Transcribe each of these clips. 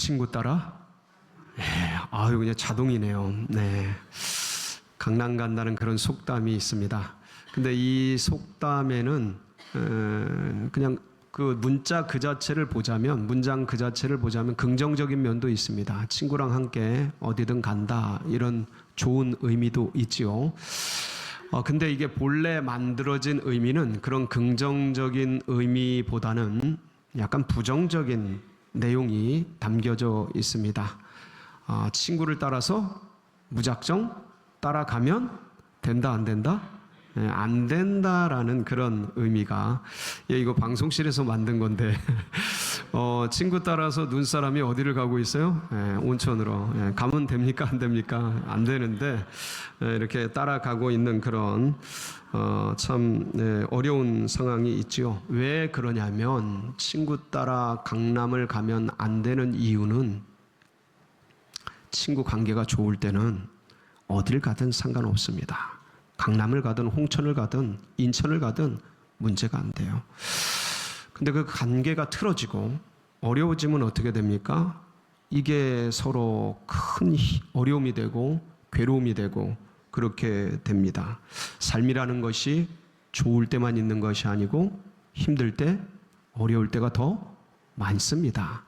친구 따라? 네, 아유, 그냥 자동이네요. 네. 강남 간다는 그런 속담이 있습니다. 근데 이 속담에는 그냥 그 문자 그 자체를 보자면, 문장 그 자체를 보자면 긍정적인 면도 있습니다. 친구랑 함께 어디든 간다, 이런 좋은 의미도 있지요. 근데 이게 본래 만들어진 의미는 그런 긍정적인 의미보다는 약간 부정적인 내용이 담겨져 있습니다. 친구를 따라서 무작정 따라가면 된다, 안 된다? 네, 안 된다라는 그런 의미가, 이거 방송실에서 만든 건데 친구 따라서 눈사람이 어디를 가고 있어요? 온천으로. 가면 됩니까? 안 됩니까? 안 되는데 이렇게 따라가고 있는 그런 참 어려운 상황이 있지요. 왜 그러냐면, 친구 따라 강남을 가면 안 되는 이유는, 친구 관계가 좋을 때는 어딜 가든 상관없습니다. 강남을 가든 홍천을 가든 인천을 가든 문제가 안 돼요. 근데 그 관계가 틀어지고 어려워지면 어떻게 됩니까? 이게 서로 큰 어려움이 되고 괴로움이 되고 그렇게 됩니다. 삶이라는 것이 좋을 때만 있는 것이 아니고 힘들 때, 어려울 때가 더 많습니다.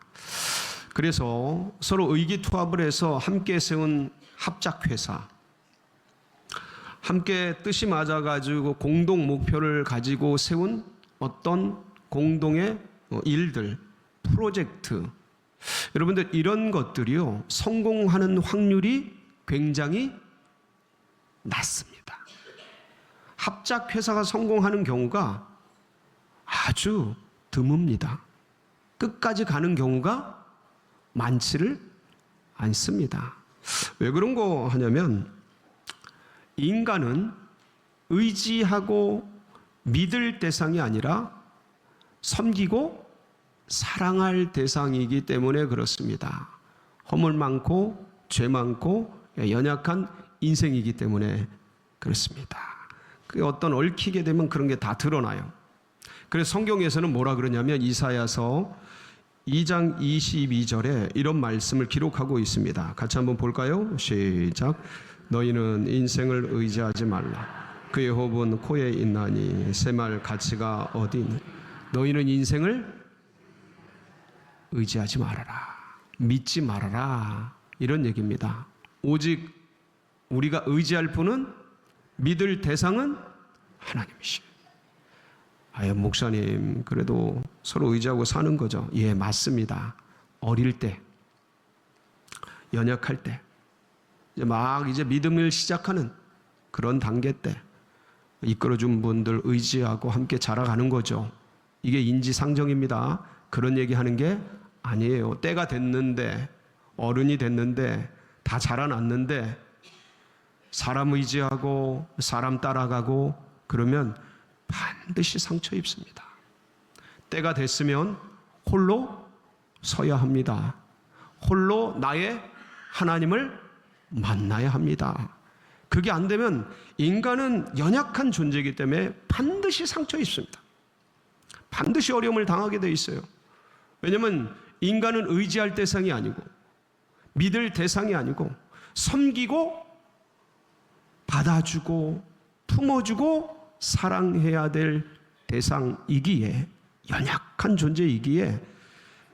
그래서 서로 의기투합을 해서 함께 세운 합작회사, 함께 뜻이 맞아가지고 공동 목표를 가지고 세운 어떤 공동의 일들, 프로젝트, 여러분들 이런 것들이요, 성공하는 확률이 굉장히 낮습니다. 합작회사가 성공하는 경우가 아주 드뭅니다. 끝까지 가는 경우가 많지를 않습니다. 왜 그런 거 하냐면, 인간은 의지하고 믿을 대상이 아니라 섬기고 사랑할 대상이기 때문에 그렇습니다. 허물 많고 죄 많고 연약한 인생이기 때문에 그렇습니다. 그 어떤 얽히게 되면 그런 게 다 드러나요. 그래서 성경에서는 뭐라 그러냐면, 이사야서 2장 22절에 이런 말씀을 기록하고 있습니다. 같이 한번 볼까요? 시작. 너희는 인생을 의지하지 말라. 그의 호흡은 코에 있나니 새말 가치가 어디 있느냐. 너희는 인생을 의지하지 말아라, 믿지 말아라, 이런 얘기입니다. 오직 우리가 의지할 분은, 믿을 대상은 하나님이시오. 목사님, 그래도 서로 의지하고 사는 거죠. 예, 맞습니다. 어릴 때, 연약할 때, 이제 믿음을 시작하는 그런 단계 때 이끌어준 분들 의지하고 함께 자라가는 거죠. 이게 인지상정입니다. 그런 얘기하는 게 아니에요. 때가 됐는데, 어른이 됐는데, 다 자라났는데 사람 의지하고 사람 따라가고 그러면 반드시 상처 입습니다. 때가 됐으면 홀로 서야 합니다. 홀로 나의 하나님을 만나야 합니다. 그게 안 되면 인간은 연약한 존재이기 때문에 반드시 상처 입습니다. 반드시 어려움을 당하게 돼 있어요. 왜냐하면 인간은 의지할 대상이 아니고, 믿을 대상이 아니고, 섬기고 받아주고 품어주고 사랑해야 될 대상이기에, 연약한 존재이기에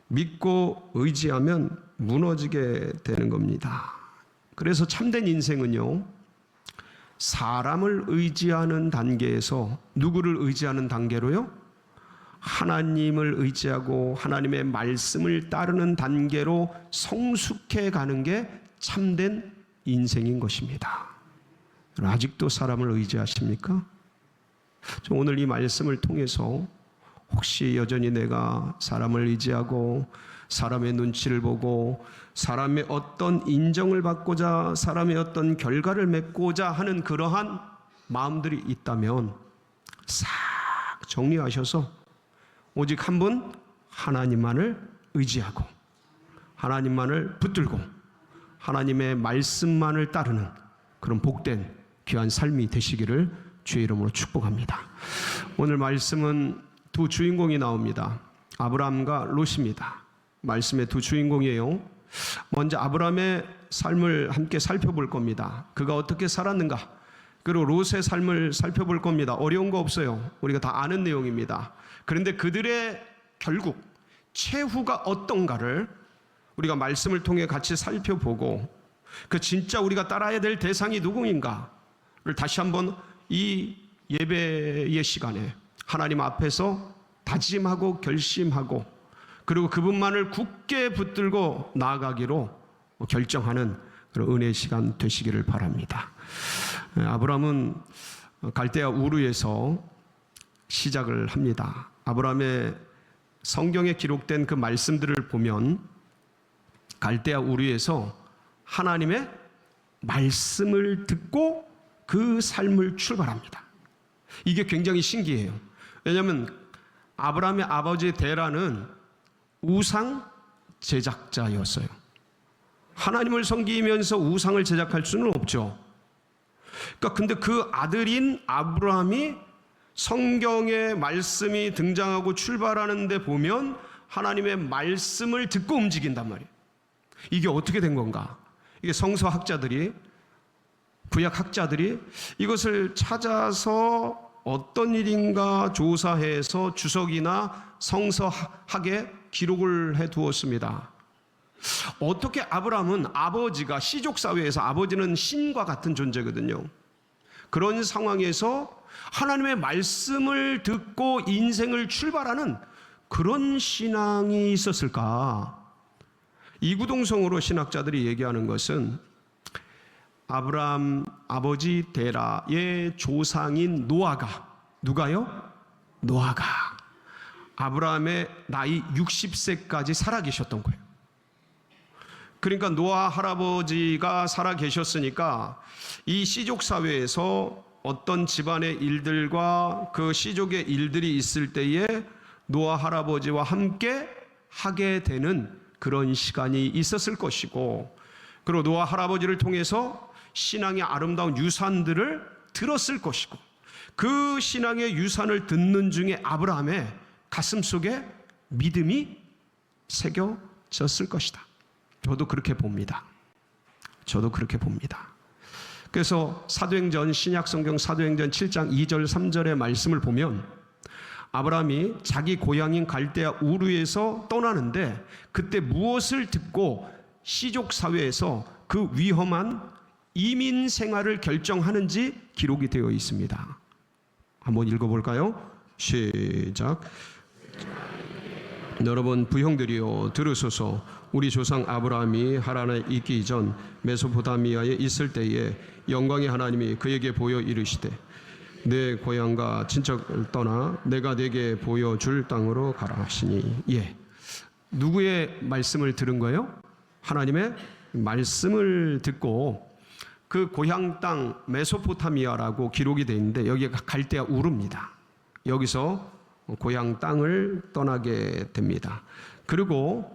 믿고 의지하면 무너지게 되는 겁니다. 그래서 참된 인생은요, 사람을 의지하는 단계에서 누구를 의지하는 단계로요? 하나님을 의지하고 하나님의 말씀을 따르는 단계로 성숙해 가는 게 참된 인생인 것입니다. 아직도 사람을 의지하십니까? 오늘 이 말씀을 통해서 혹시 여전히 내가 사람을 의지하고 사람의 눈치를 보고 사람의 어떤 인정을 받고자, 사람의 어떤 결과를 맺고자 하는 그러한 마음들이 있다면 싹 정리하셔서 오직 한 분 하나님만을 의지하고 하나님만을 붙들고 하나님의 말씀만을 따르는 그런 복된 귀한 삶이 되시기를 주의 이름으로 축복합니다. 오늘 말씀은 두 주인공이 나옵니다. 아브라함과 롯입니다. 말씀의 두 주인공이에요. 먼저 아브라함의 삶을 함께 살펴볼 겁니다. 그가 어떻게 살았는가, 그리고 롯의 삶을 살펴볼 겁니다. 어려운 거 없어요. 우리가 다 아는 내용입니다. 그런데 그들의 결국 최후가 어떤가를 우리가 말씀을 통해 같이 살펴보고, 그 진짜 우리가 따라야 될 대상이 누구인가를 다시 한번 이 예배의 시간에 하나님 앞에서 다짐하고 결심하고, 그리고 그분만을 굳게 붙들고 나아가기로 결정하는 그런 은혜의 시간 되시기를 바랍니다. 아브라함은 갈대아 우르에서 시작을 합니다. 아브라함의 성경에 기록된 그 말씀들을 보면 갈대아 우르에서 하나님의 말씀을 듣고 그 삶을 출발합니다. 이게 굉장히 신기해요. 왜냐하면 아브라함의 아버지 데라는 우상 제작자였어요. 하나님을 섬기면서 우상을 제작할 수는 없죠. 그러니까 근데 그 아들인 아브라함이 성경의 말씀이 등장하고 출발하는데 보면 하나님의 말씀을 듣고 움직인단 말이에요. 이게 어떻게 된 건가? 이게 성서학자들이, 구약학자들이 이것을 찾아서 어떤 일인가 조사해서 주석이나 성서학에 기록을 해 두었습니다. 어떻게 아브라함은 아버지가 시족사회에서 아버지는 신과 같은 존재거든요. 그런 상황에서 하나님의 말씀을 듣고 인생을 출발하는 그런 신앙이 있었을까? 이구동성으로 신학자들이 얘기하는 것은 아브라함 아버지 데라의 조상인 노아가, 누가요? 노아가 아브라함의 나이 60세까지 살아 계셨던 거예요. 그러니까 노아 할아버지가 살아 계셨으니까 이 시족 사회에서 어떤 집안의 일들과 그 시족의 일들이 있을 때에 노아 할아버지와 함께 하게 되는 그런 시간이 있었을 것이고, 그리고 노아 할아버지를 통해서 신앙의 아름다운 유산들을 들었을 것이고, 그 신앙의 유산을 듣는 중에 아브라함의 가슴 속에 믿음이 새겨졌을 것이다. 저도 그렇게 봅니다. 저도 그렇게 봅니다. 그래서 사도행전, 신약성경 사도행전 7장 2절 3절의 말씀을 보면 아브라함이 자기 고향인 갈대아 우르에서 떠나는데 그때 무엇을 듣고 시족 사회에서 그 위험한 이민 생활을 결정하는지 기록이 되어 있습니다. 한번 읽어볼까요? 시작. 여러분 부형들이여 들으소서. 우리 조상 아브라함이 하란에 있기 전 메소포타미아에 있을 때에 영광의 하나님이 그에게 보여 이르시되 내 고향과 친척을 떠나 내가 네게 보여줄 땅으로 가라 하시니. 예, 누구의 말씀을 들은 거예요? 하나님의 말씀을 듣고 그 고향 땅 메소포타미아라고 기록이 되어 있는데 여기가 갈대아 우르입니다. 여기서 고향 땅을 떠나게 됩니다. 그리고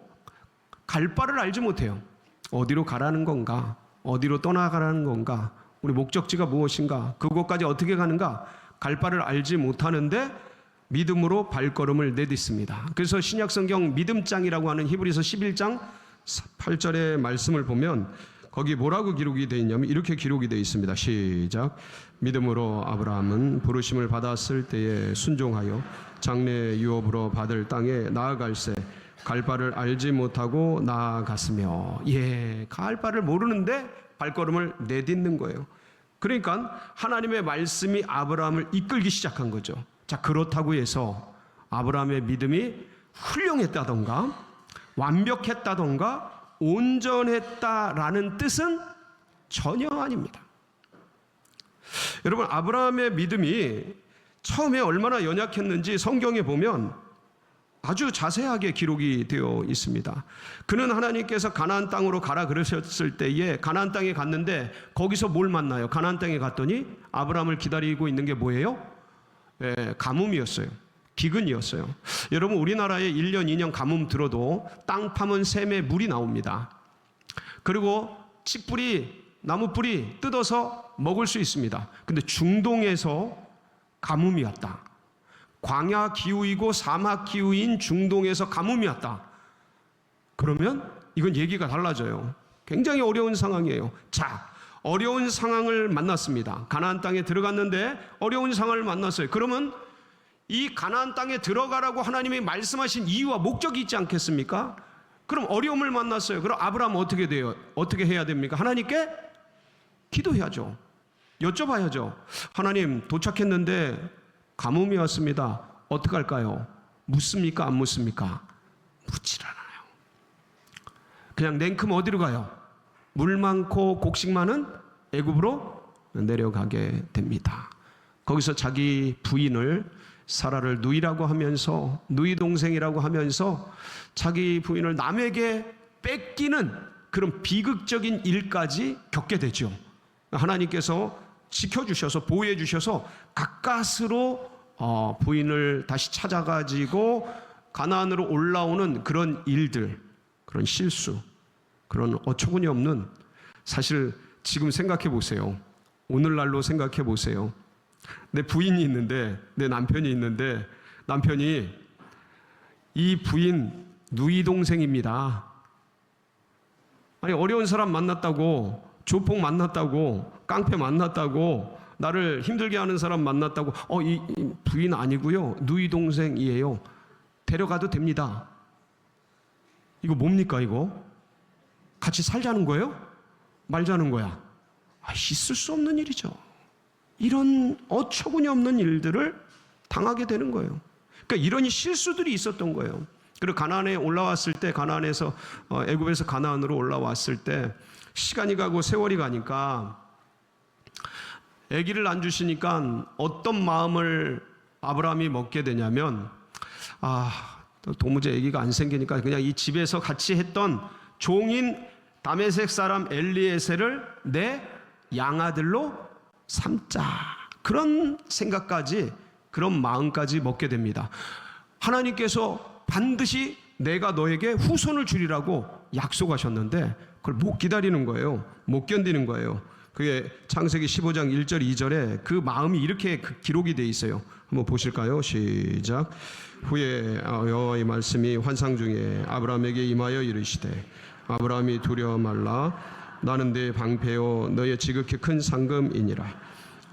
갈 바를 알지 못해요. 어디로 가라는 건가? 어디로 떠나가라는 건가? 우리 목적지가 무엇인가? 그곳까지 어떻게 가는가? 갈 바를 알지 못하는데 믿음으로 발걸음을 내딛습니다. 그래서 신약성경 믿음장이라고 하는 히브리서 11장 8절의 말씀을 보면 거기 뭐라고 기록이 되어 있냐면 이렇게 기록이 되어 있습니다. 시작. 믿음으로 아브라함은 부르심을 받았을 때에 순종하여 장래 유업으로 받을 땅에 나아갈새 갈 바를 알지 못하고 나아갔으며. 예, 갈 바를 모르는데 발걸음을 내딛는 거예요. 그러니까 하나님의 말씀이 아브라함을 이끌기 시작한 거죠. 자, 그렇다고 해서 아브라함의 믿음이 훌륭했다던가 완벽했다던가 온전했다라는 뜻은 전혀 아닙니다. 여러분, 아브라함의 믿음이 처음에 얼마나 연약했는지 성경에 보면 아주 자세하게 기록이 되어 있습니다. 그는 하나님께서 가나안 땅으로 가라 그러셨을 때에 가나안 땅에 갔는데 거기서 뭘 만나요? 가나안 땅에 갔더니 아브라함을 기다리고 있는 게 뭐예요? 가뭄이었어요. 기근이었어요. 여러분, 우리나라에 1년 2년 가뭄 들어도 땅 파면 샘에 물이 나옵니다. 그리고 칡뿌리, 나무뿌리 뜯어서 먹을 수 있습니다. 근데 중동에서 가뭄이 왔다. 광야 기후이고 사막 기후인 중동에서 가뭄이 왔다. 그러면 이건 얘기가 달라져요. 굉장히 어려운 상황이에요. 자, 어려운 상황을 만났습니다. 가나안 땅에 들어갔는데 어려운 상황을 만났어요. 그러면 이 가나안 땅에 들어가라고 하나님이 말씀하신 이유와 목적이 있지 않겠습니까? 그럼 어려움을 만났어요. 그럼 아브라함은 어떻게 돼요? 어떻게 해야 됩니까? 하나님께 기도해야죠. 여쭤봐야죠. 하나님, 도착했는데 가뭄이 왔습니다. 어떡할까요? 묻습니까? 안 묻습니까? 묻질 않아요. 그냥 냉큼 어디로 가요? 물 많고 곡식 많은 애굽으로 내려가게 됩니다. 거기서 자기 부인을 사라를 누이라고 하면서, 누이 동생이라고 하면서 자기 부인을 남에게 뺏기는 그런 비극적인 일까지 겪게 되죠. 하나님께서 지켜주셔서, 보호해 주셔서 가까스로 부인을 다시 찾아가지고 가나안으로 올라오는 그런 일들, 그런 실수, 그런 어처구니 없는, 사실 지금 생각해 보세요. 오늘날로 생각해 보세요. 내 부인이 있는데, 내 남편이 있는데, 남편이 이 부인 누이 동생입니다. 아니, 어려운 사람 만났다고, 조폭 만났다고, 깡패 만났다고, 나를 힘들게 하는 사람 만났다고, 이 부인 아니고요, 누이 동생이에요. 데려가도 됩니다. 이거 뭡니까 이거? 같이 살자는 거예요? 말자는 거야? 있을 수 없는 일이죠. 이런 어처구니 없는 일들을 당하게 되는 거예요. 그러니까 이런 실수들이 있었던 거예요. 그리고 가나안에 올라왔을 때, 가나안에서 애굽에서 가나안으로 올라왔을 때 시간이 가고 세월이 가니까 아기를 안 주시니까 어떤 마음을 아브라함이 먹게 되냐면, 도무지 아기가 안 생기니까 그냥 이 집에서 같이 했던 종인 다메섹 사람 엘리에셀을 내 양아들로 삼자, 그런 생각까지, 그런 마음까지 먹게 됩니다. 하나님께서 반드시 내가 너에게 후손을 주리라고 약속하셨는데 그걸 못 기다리는 거예요. 못 견디는 거예요. 그게 창세기 15장 1절 2절에 그 마음이 이렇게 기록이 돼 있어요. 한번 보실까요? 시작. 후에 여호와의 말씀이 환상 중에 아브라함에게 임하여 이르시되, 아브라함이 두려워 말라. 나는 네 방패요 너의 지극히 큰 상금이니라.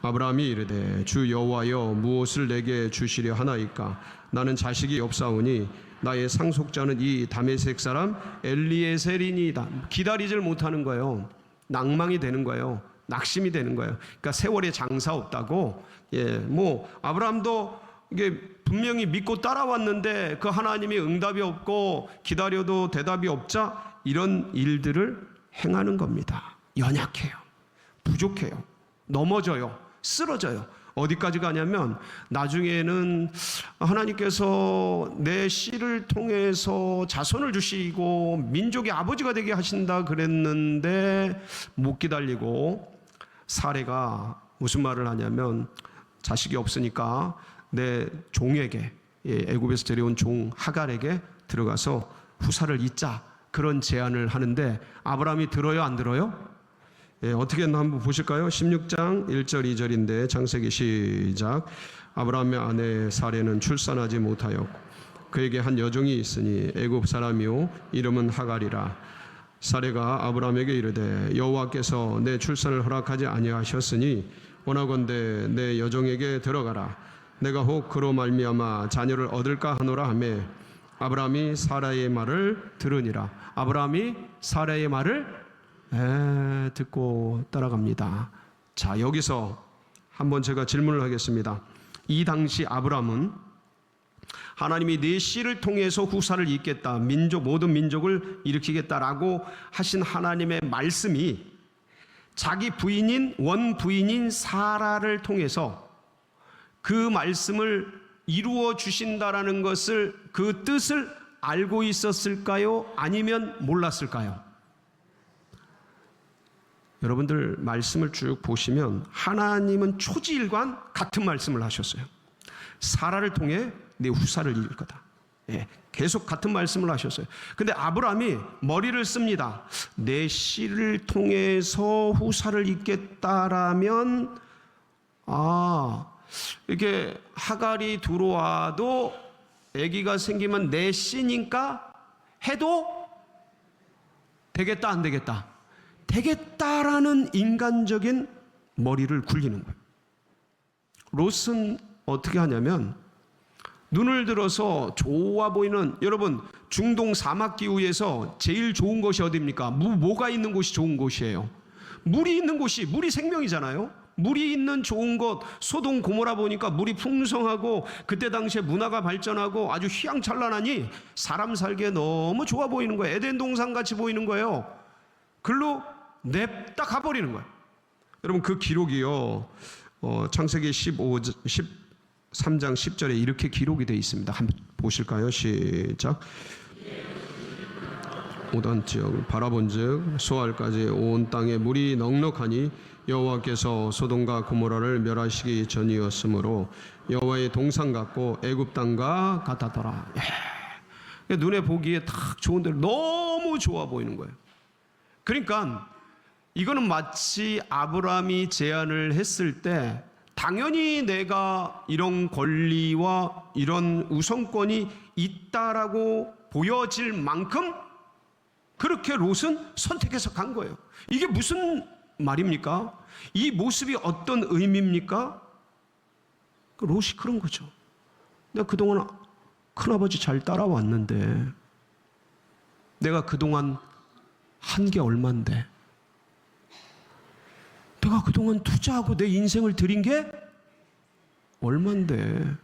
아브라함이 이르되, 주 여호와여, 무엇을 내게 주시려 하나이까? 나는 자식이 없사오니 나의 상속자는 이 다메섹 사람 엘리에셀이니이다. 기다리질 못하는 거예요. 낭망이 되는 거예요. 낙심이 되는 거예요. 그러니까 세월에 장사 없다고. 아브라함도 이게 분명히 믿고 따라왔는데 그 하나님이 응답이 없고 기다려도 대답이 없자 이런 일들을 행하는 겁니다. 연약해요. 부족해요. 넘어져요. 쓰러져요. 어디까지 가냐면 나중에는 하나님께서 내 씨를 통해서 자손을 주시고 민족의 아버지가 되게 하신다 그랬는데 못 기다리고, 사례가 무슨 말을 하냐면 자식이 없으니까 내 종에게, 애굽에서 데려온 종 하갈에게 들어가서 후사를 잇자, 그런 제안을 하는데 아브라함이 들어요, 안 들어요? 어떻게 했나 한번 보실까요? 16장 1절 2절인데 창세기 시작. 아브라함의 아내 사레는 출산하지 못하였고 그에게 한 여종이 있으니 애굽 사람이요 이름은 하갈이라. 사레가 아브라함에게 이르되, 여호와께서 내 출산을 허락하지 아니하셨으니 원하건대 내 여종에게 들어가라. 내가 혹 그로 말미암아 자녀를 얻을까 하노라 하매 아브라함이 사라의 말을 들으니라. 아브라함이 사라의 말을 듣고 따라갑니다. 자, 여기서 한번 제가 질문을 하겠습니다. 이 당시 아브라함은 하나님이 네 씨를 통해서 후사를 잇겠다, 모든 민족을 일으키겠다라고 하신 하나님의 말씀이 자기 원부인인 사라를 통해서 그 말씀을 이루어 주신다라는 것을, 그 뜻을 알고 있었을까요? 아니면 몰랐을까요? 여러분들 말씀을 쭉 보시면 하나님은 초지일관 같은 말씀을 하셨어요. 사라를 통해 내 후사를 이을 거다. 계속 같은 말씀을 하셨어요. 근데 아브라함이 머리를 씁니다. 내 씨를 통해서 후사를 잇겠다라면, 이게 하갈이 들어와도 아기가 생기면 내 씨니까 해도 되겠다 안 되겠다? 되겠다라는 인간적인 머리를 굴리는 거예요. 롯은 어떻게 하냐면 눈을 들어서 좋아 보이는, 여러분 중동 사막 기후에서 제일 좋은 곳이 어디입니까? 뭐가 있는 곳이 좋은 곳이에요? 물이 있는 곳이, 물이 생명이잖아요. 물이 있는 좋은 곳, 소돔 고모라 보니까 물이 풍성하고 그때 당시에 문화가 발전하고 아주 휘황찬란하니 사람 살기에 너무 좋아 보이는 거예요. 에덴 동산 같이 보이는 거예요. 글로 냅다 가버리는 거예요. 여러분 그 기록이요, 창세기 13장 10절에 이렇게 기록이 되어 있습니다. 한번 보실까요? 시작. 오단 지역을 바라본즉 소알까지 온 땅에 물이 넉넉하니 여호와께서 소돔과 고모라를 멸하시기 전이었으므로 여호와의 동산 같고 애굽 땅과 같았더라. 눈에 보기에 딱 좋은 데로 너무 좋아 보이는 거예요. 그러니까 이거는 마치 아브라함이 제안을 했을 때 당연히 내가 이런 권리와 이런 우선권이 있다라고 보여질 만큼 그렇게 롯은 선택해서 간 거예요. 이게 무슨 말입니까? 이 모습이 어떤 의미입니까? 롯이 그런 거죠. 내가 그동안 큰아버지 잘 따라왔는데 내가 그동안 한 게 얼만데, 내가 그동안 투자하고 내 인생을 드린 게 얼만데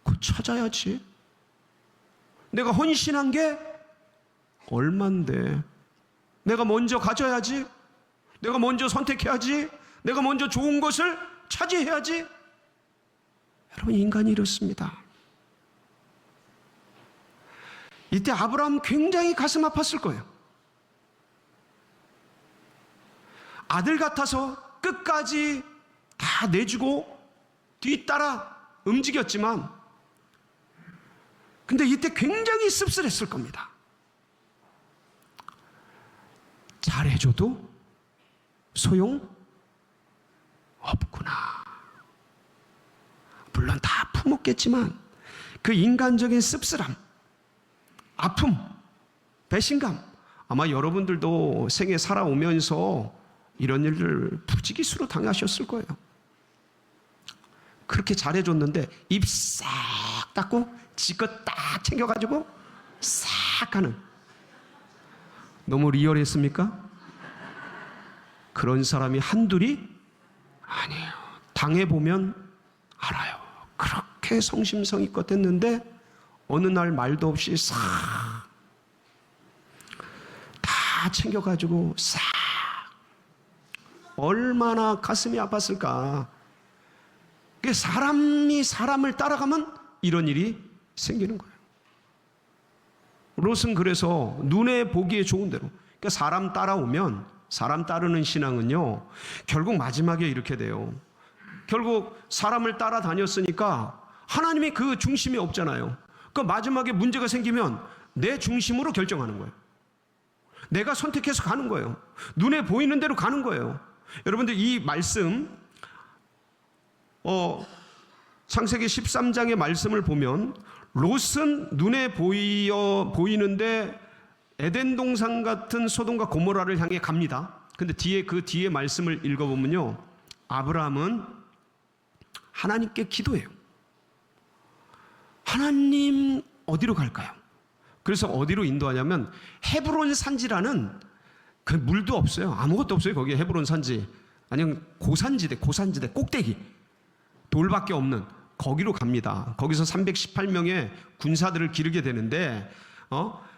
그거 찾아야지. 내가 헌신한 게 얼만데 내가 먼저 가져야지. 내가 먼저 선택해야지. 내가 먼저 좋은 것을 차지해야지. 여러분 인간이 이렇습니다. 이때 아브라함 굉장히 가슴 아팠을 거예요. 아들 같아서 끝까지 다 내주고 뒤따라 움직였지만 근데 이때 굉장히 씁쓸했을 겁니다. 잘해줘도 소용 없구나. 물론 다 품었겠지만 그 인간적인 씁쓸함, 아픔, 배신감, 아마 여러분들도 생애 살아오면서 이런 일을 부지기수로 당하셨을 거예요. 그렇게 잘해줬는데 입 싹 닫고 지 것 딱 챙겨가지고 싹 가는, 너무 리얼했습니까? 그런 사람이 한둘이 아니에요. 당해보면 알아요. 그렇게 성심성의껏 했는데 어느 날 말도 없이 싹 다 챙겨가지고 싹, 얼마나 가슴이 아팠을까. 사람이 사람을 따라가면 이런 일이 생기는 거예요. 롯은 그래서 눈에 보기에 좋은 대로, 그러니까 사람 따라오면, 사람 따르는 신앙은요 결국 마지막에 이렇게 돼요. 결국 사람을 따라다녔으니까 하나님이 그 중심이 없잖아요. 그 마지막에 문제가 생기면 내 중심으로 결정하는 거예요. 내가 선택해서 가는 거예요. 눈에 보이는 대로 가는 거예요. 여러분들 이 말씀 창세기 13장의 말씀을 보면 롯은 눈에 보이는데 에덴 동산 같은 소돔과 고모라를 향해 갑니다. 근데 그 뒤에 말씀을 읽어보면요, 아브라함은 하나님께 기도해요. 하나님 어디로 갈까요? 그래서 어디로 인도하냐면 헤브론 산지라는, 그 물도 없어요. 아무것도 없어요. 거기에 헤브론 산지. 아니면 고산지대 꼭대기, 돌밖에 없는 거기로 갑니다. 거기서 318명의 군사들을 기르게 되는데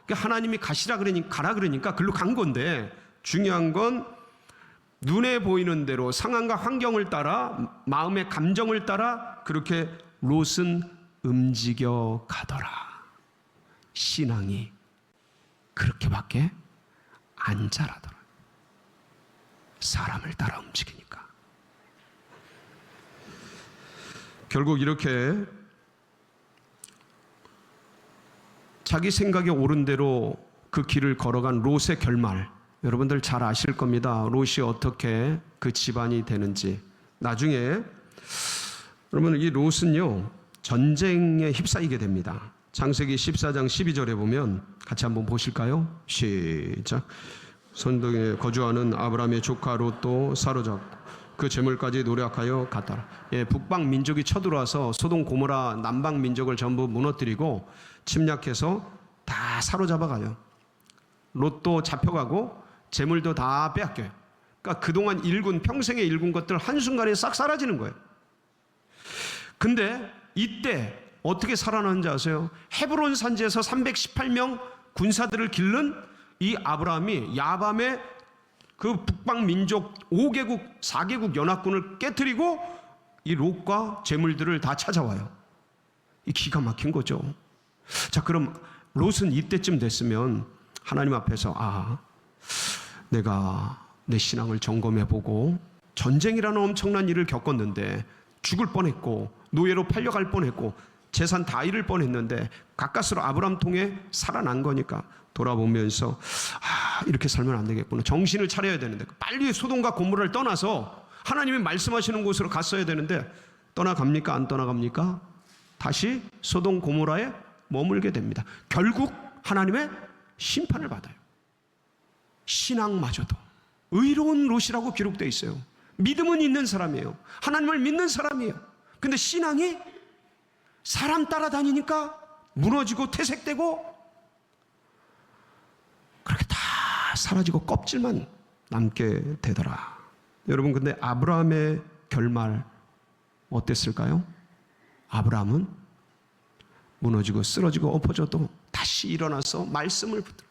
하나님이 가라 그러니까 글로 간 건데, 중요한 건 눈에 보이는 대로 상황과 환경을 따라, 마음의 감정을 따라 그렇게 롯은 움직여 가더라. 신앙이 그렇게밖에 안 자라더라. 사람을 따라 움직이니까. 결국 이렇게 자기 생각에 옳은 대로 그 길을 걸어간 롯의 결말, 여러분들 잘 아실 겁니다. 롯이 어떻게 그 집안이 되는지. 나중에 여러분 이 롯은요 전쟁에 휩싸이게 됩니다. 창세기 14장 12절에 보면 같이 한번 보실까요? 시작. 선동에 거주하는 아브라함의 조카 롯도 사로잡고 그 재물까지 노력하여 갔더라. 예, 북방 민족이 쳐들어와서 소돔 고모라 남방 민족을 전부 무너뜨리고 침략해서 다 사로잡아가요. 롯도 잡혀가고 재물도 다 빼앗겨요. 그러니까 그동안 평생에 일군 것들 한순간에 싹 사라지는 거예요. 근데 이때 어떻게 살아나는지 아세요? 헤브론 산지에서 318명 군사들을 기른 이 아브라함이 야밤에 그 북방 민족 5개국 4개국 연합군을 깨뜨리고 이 롯과 재물들을 다 찾아와요. 이 기가 막힌 거죠. 자, 그럼 롯은 이때쯤 됐으면 하나님 앞에서 내가 내 신앙을 점검해보고 전쟁이라는 엄청난 일을 겪었는데 죽을 뻔했고 노예로 팔려갈 뻔했고 재산 다 잃을 뻔했는데 가까스로 아브라함 통해 살아난 거니까 돌아보면서 이렇게 살면 안 되겠구나. 정신을 차려야 되는데 빨리 소돔과 고모라를 떠나서 하나님이 말씀하시는 곳으로 갔어야 되는데 떠나갑니까? 안 떠나갑니까? 다시 소돔 고모라에 머물게 됩니다. 결국 하나님의 심판을 받아요. 신앙마저도 의로운 롯이라고 기록되어 있어요. 믿음은 있는 사람이에요. 하나님을 믿는 사람이에요. 근데 신앙이 사람 따라다니니까 무너지고 퇴색되고 그렇게 다 사라지고 껍질만 남게 되더라. 여러분, 근데 아브라함의 결말 어땠을까요? 아브라함은 무너지고 쓰러지고 엎어져도 다시 일어나서 말씀을 붙들어.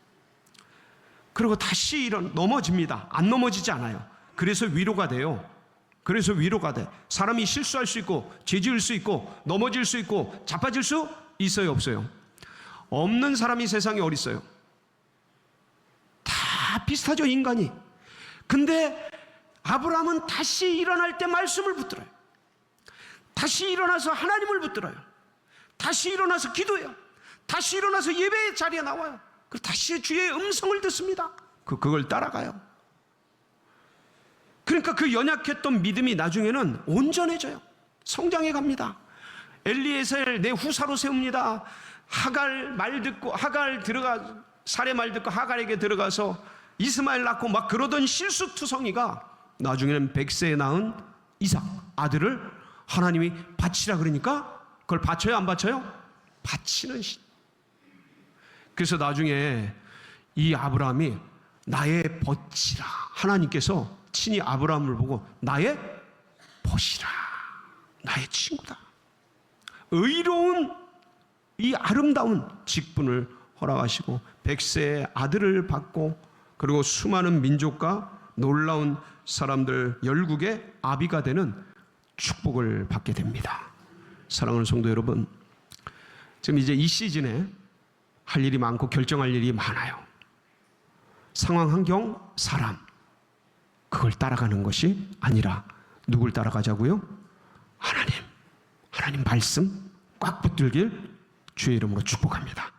그리고 다시 넘어집니다. 안 넘어지지 않아요. 그래서 위로가 돼요. 그래서 위로가 돼. 사람이 실수할 수 있고 죄 지을 수 있고 넘어질 수 있고 자빠질 수 있어요, 없어요? 없는 사람이 세상에 어디 있어요? 다 비슷하죠, 인간이. 근데 아브라함은 다시 일어날 때 말씀을 붙들어요. 다시 일어나서 하나님을 붙들어요. 다시 일어나서 기도해요. 다시 일어나서 예배의 자리에 나와요. 그리고 다시 주의 음성을 듣습니다. 그걸 따라가요. 그러니까 그 연약했던 믿음이 나중에는 온전해져요. 성장해 갑니다. 엘리에셀 내 후사로 세웁니다. 하갈 사례 말 듣고 하갈에게 들어가서 이스마엘 낳고 막 그러던 실수투성이가 나중에는 100세에 낳은 이삭 아들을 하나님이 바치라 그러니까 그걸 바쳐요, 안 바쳐요? 바치는 신. 그래서 나중에 이 아브라함이 나의 벗이라, 하나님께서 친히 아브라함을 보고 나의 벗이라, 나의 친구다, 의로운 이 아름다운 직분을 허락하시고 100세의 아들을 받고 그리고 수많은 민족과 놀라운 사람들 열국의 아비가 되는 축복을 받게 됩니다. 사랑하는 성도 여러분, 지금 이제 이 시즌에 할 일이 많고 결정할 일이 많아요. 상황, 환경, 사람, 그걸 따라가는 것이 아니라 누굴 따라가자고요? 하나님 말씀 꽉 붙들길 주의 이름으로 축복합니다.